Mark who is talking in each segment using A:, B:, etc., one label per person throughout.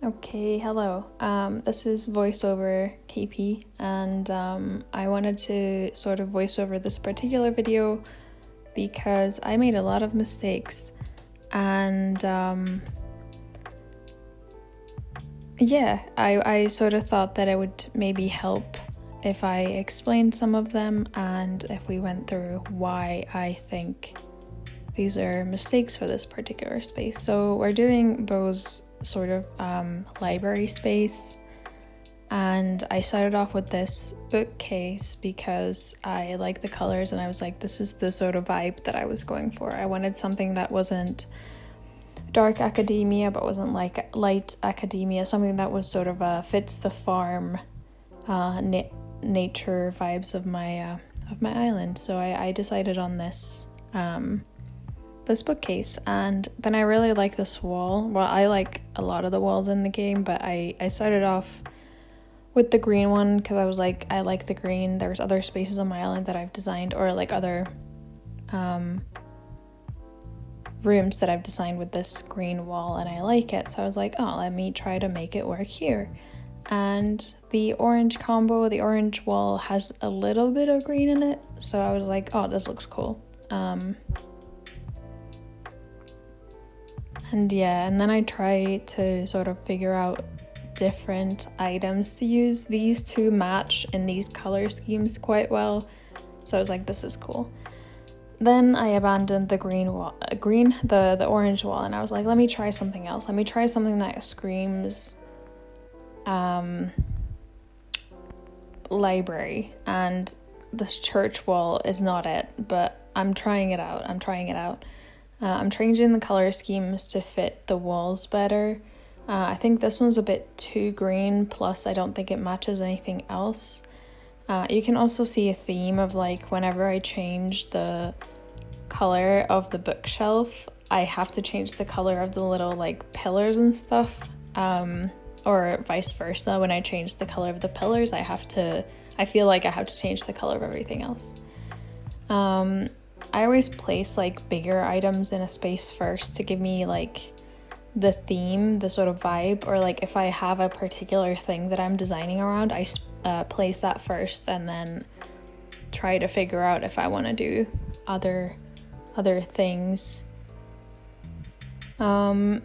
A: Okay, hello. This is voiceover KP, and I wanted to sort of voice over this particular video because I made a lot of mistakes, and I sort of thought that it would maybe help if I explained some of them and if we went through why I think these are mistakes for this particular space. So we're doing Beau's sort of library space, and I started off with this bookcase because I like the colors and I was like, this is the sort of vibe that I was going for. I wanted something that wasn't dark academia but wasn't like light academia, something that was sort of fits the farm nature vibes of my island. So I decided on this bookcase, and then I really like this wall. Well, I like a lot of the walls in the game, but I started off with the green one because I was like, I like the green. There's other spaces on my island that I've designed, or like other rooms that I've designed with this green wall, and I like it. So I was like, oh, let me try to make it work here. And the orange combo, the orange wall has a little bit of green in it, so I was like, oh, this looks cool. And then I try to sort of figure out different items to use. These two match in these color schemes quite well, so I was like, this is cool. Then I abandoned the the orange wall, and I was like, let me try something else. Let me try something that screams library, and this church wall is not it, but I'm trying it out. I'm changing the color schemes to fit the walls better. I think this one's a bit too green, plus I don't think it matches anything else. You can also see a theme of like whenever I change the color of the bookshelf, I have to change the color of the little like pillars and stuff, or vice versa. When I change the color of the pillars, I feel like I have to change the color of everything else. I always place like bigger items in a space first to give me like the theme, the sort of vibe, or like if I have a particular thing that I'm designing around, I place that first and then try to figure out if I want to do other things. Here,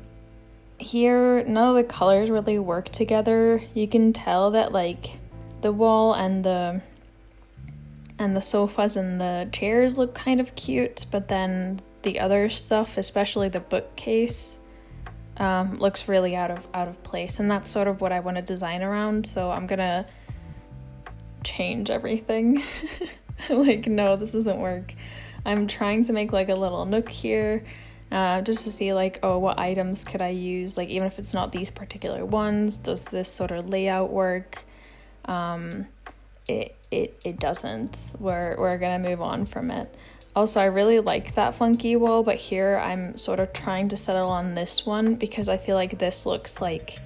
A: none of the colors really work together. You can tell that like the wall and the sofas and the chairs look kind of cute, but then the other stuff, especially the bookcase, looks really out of place, and that's sort of what I want to design around. So I'm gonna change everything. Like, no, this doesn't work. I'm trying to make like a little nook here, just to see like, oh, what items could I use? Like, even if it's not these particular ones, does this sort of layout work? It doesn't. We're gonna move on from it. Also, I really like that funky wall, but here I'm sort of trying to settle on this one because I feel like this looks like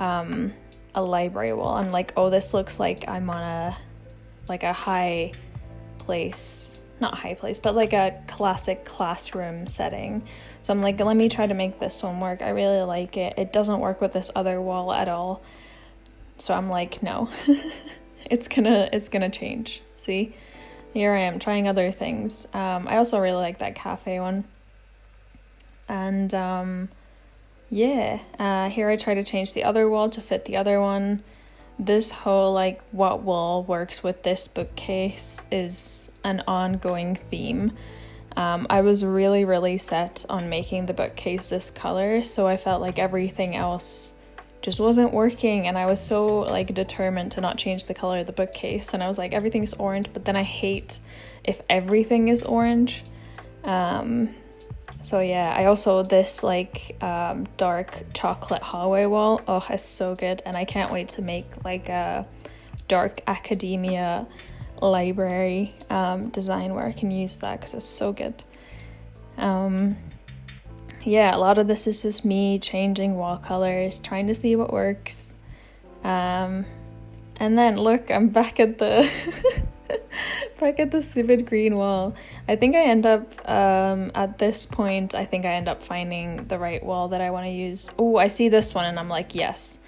A: a library wall. I'm like, oh, this looks like I'm on a high place, not high place, but like a classic classroom setting. So I'm like, let me try to make this one work. I really like it. It doesn't work with this other wall at all. So I'm like, no. It's gonna change. See, here I am trying other things. I also really like that cafe one, and here I try to change the other wall to fit the other one. This whole like what wall works with this bookcase is an ongoing theme. I was really set on making the bookcase this color, so I felt like everything else just wasn't working, and I was so like determined to not change the color of the bookcase, and I was like, everything's orange, but then I hate if everything is orange. So yeah, I also this like dark chocolate hallway wall, oh, it's so good, and I can't wait to make like a dark academia library design where I can use that because it's so good. A lot of this is just me changing wall colors, trying to see what works. And then look, I'm back at the Back at the stupid green wall. I think I end up, at this point, I think I end up finding the right wall that I want to use. Oh, I see this one and I'm like, yes.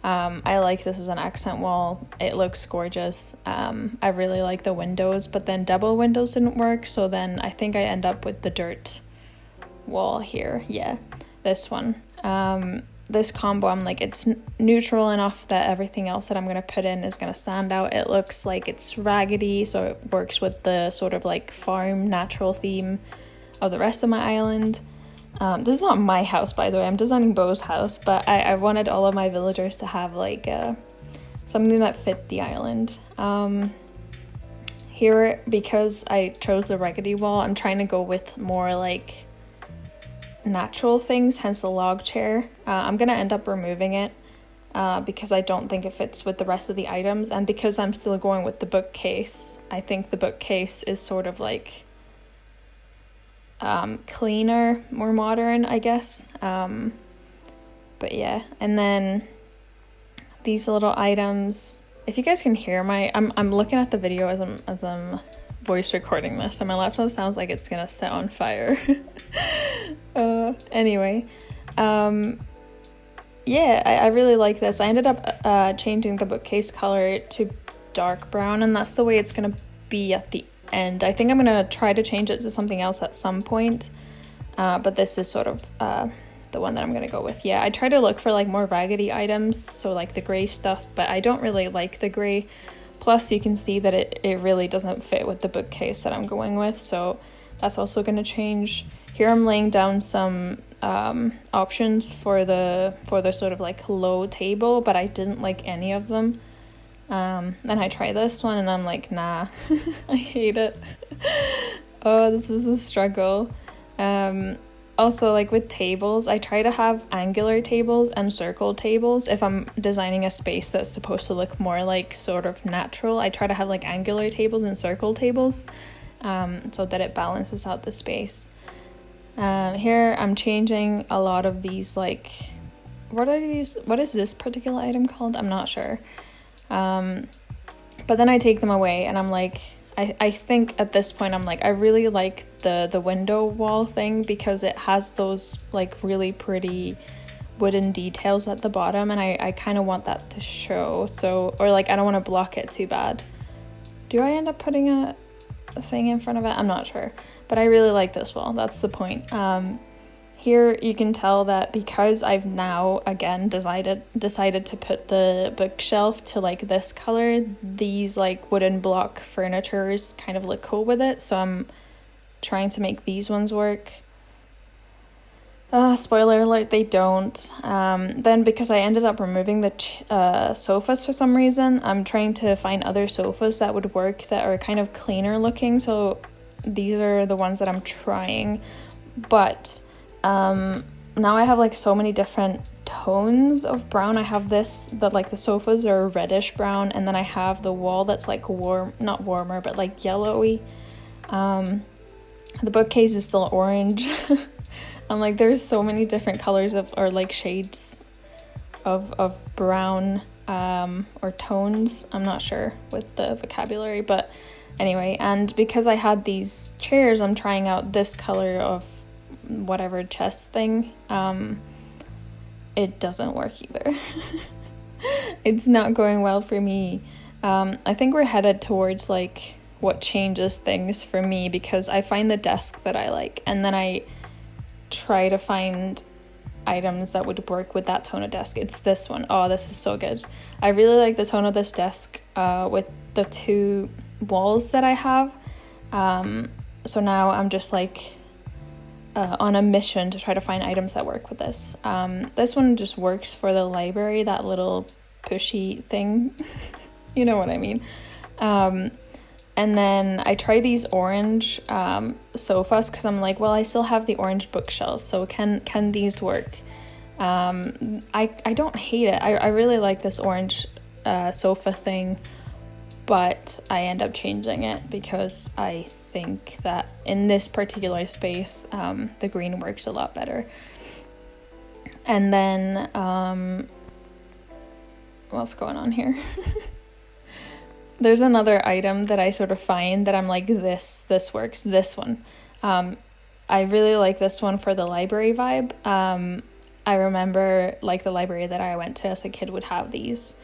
A: I like this as an accent wall. It looks gorgeous. I really like the windows, but then double windows didn't work, so then I think I end up with the dirt wall here. Yeah, this one. This combo, I'm like, it's neutral enough that everything else that I'm going to put in is going to stand out. It looks like it's raggedy, so it works with the sort of like farm natural theme of the rest of my island. This is not my house, by the way. I'm designing Beau's house, but I wanted all of my villagers to have like something that fit the island. Here, because I chose the raggedy wall, I'm trying to go with more like natural things, hence the log chair. I'm gonna end up removing it because I don't think it fits with the rest of the items, and because I'm still going with the bookcase, I think the bookcase is sort of like cleaner, more modern, I guess. But yeah, and then these little items, if you guys can hear I'm looking at the video as I'm voice recording this, and my laptop sounds like it's gonna set on fire. Anyway, yeah, I really like this. I ended up changing the bookcase color to dark brown, and that's the way it's gonna be at the end. I think I'm gonna try to change it to something else at some point, but this is sort of the one that I'm gonna go with. Yeah, I try to look for like more raggedy items, so like the gray stuff, but I don't really like the gray. Plus you can see that it really doesn't fit with the bookcase that I'm going with, so that's also gonna change. Here I'm laying down some options for the sort of like low table, but I didn't like any of them. Then I try this one and I'm like, nah, I hate it. Oh, this is a struggle. Also, like with tables, I try to have angular tables and circle tables. If I'm designing a space that's supposed to look more like sort of natural, I try to have like angular tables and circle tables, so that it balances out the space. Here I'm changing a lot of these, like, what are these? What is this particular item called? I'm not sure. But then I take them away and I'm like, I think at this point I'm like, I really like the window wall thing because it has those like really pretty wooden details at the bottom, and I kind of want that to show. So, or like I don't want to block it too bad. Do I end up putting a thing in front of it? I'm not sure, but I really like this wall. That's the point. Here you can tell that because I've now again decided to put the bookshelf to like this color, these like wooden block furnitures kind of look cool with it, so I'm trying to make these ones work. Spoiler alert, they don't. Then because I ended up removing the sofas for some reason, I'm trying to find other sofas that would work that are kind of cleaner looking, so these are the ones that I'm trying. But now I have like so many different tones of brown. I have this, that like the sofas are reddish brown, and then I have the wall that's like not warmer, but like yellowy. The bookcase is still orange. I'm like, there's so many different colors or like shades of brown, or tones. I'm not sure with the vocabulary, but anyway, and because I had these chairs, I'm trying out this color of whatever chest thing. It doesn't work either. It's not going well for me. I think we're headed towards like what changes things for me, because I find the desk that I like, and then I try to find items that would work with that tone of desk. It's this one. Oh, this is so good. I really like the tone of this desk with the two walls that I have. So now I'm just like on a mission to try to find items that work with this. This one just works for the library, that little pushy thing. You know what I mean. And then I try these orange sofas because I'm like, well, I still have the orange bookshelf, so can these work? I don't hate it. I really like this orange sofa thing, but I end up changing it because I think that in this particular space, the green works a lot better. And then what's going on here? there's another item that I sort of find that I'm like, this works, this one. I really like this one for the library vibe. I remember like the library that I went to as a kid would have these.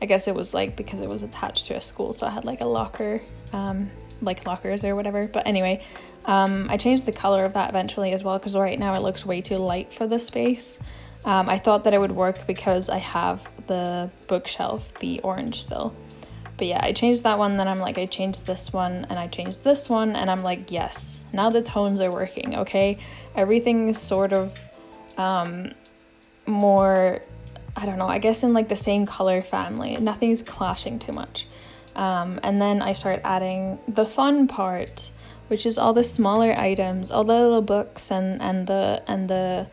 A: I guess it was like because it was attached to a school, so I had like a locker, like lockers or whatever. But anyway, I changed the color of that eventually as well, because right now it looks way too light for the space. I thought that it would work because I have the bookshelf be orange still. But yeah, I changed that one, then I'm like, I changed this one, and I changed this one, and I'm like, yes, now the tones are working, okay? Everything is sort of more, I don't know, I guess in like the same color family. Nothing's clashing too much. And then I start adding the fun part, which is all the smaller items, all the little books and the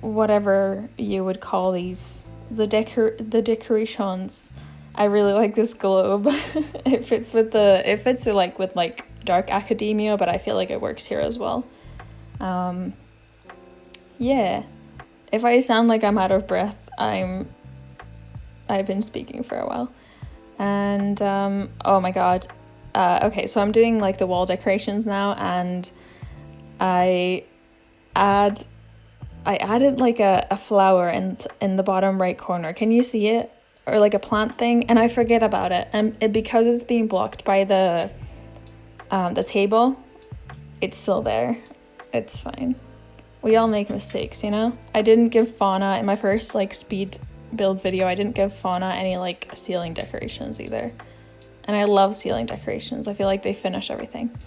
A: whatever you would call these, the decorations. I really like this globe. It fits with dark academia, but I feel like it works here as well. Yeah. If I sound like I'm out of breath, I've been speaking for a while. And oh my god. Okay, so I'm doing like the wall decorations now, and I added like a flower in the bottom right corner. Can you see it? Or like a plant thing, and I forget about it, and because it's being blocked by the table, it's still there. It's fine. We all make mistakes, you know? I didn't give Fauna in my first like speed build video. I didn't give Fauna any like ceiling decorations either, and I love ceiling decorations. I feel like they finish everything.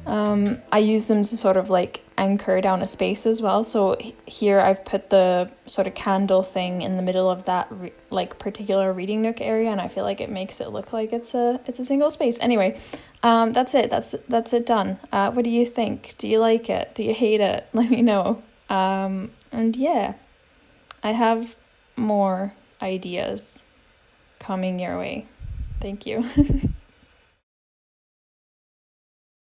A: I use them to sort of like anchor down a space as well. So here I've put the sort of candle thing in the middle of that like particular reading nook area, and I feel like it makes it look like it's a single space. Anyway, that's it. That's it done. What do you think? Do you like it? Do you hate it? Let me know. And yeah, I have more ideas coming your way. Thank you.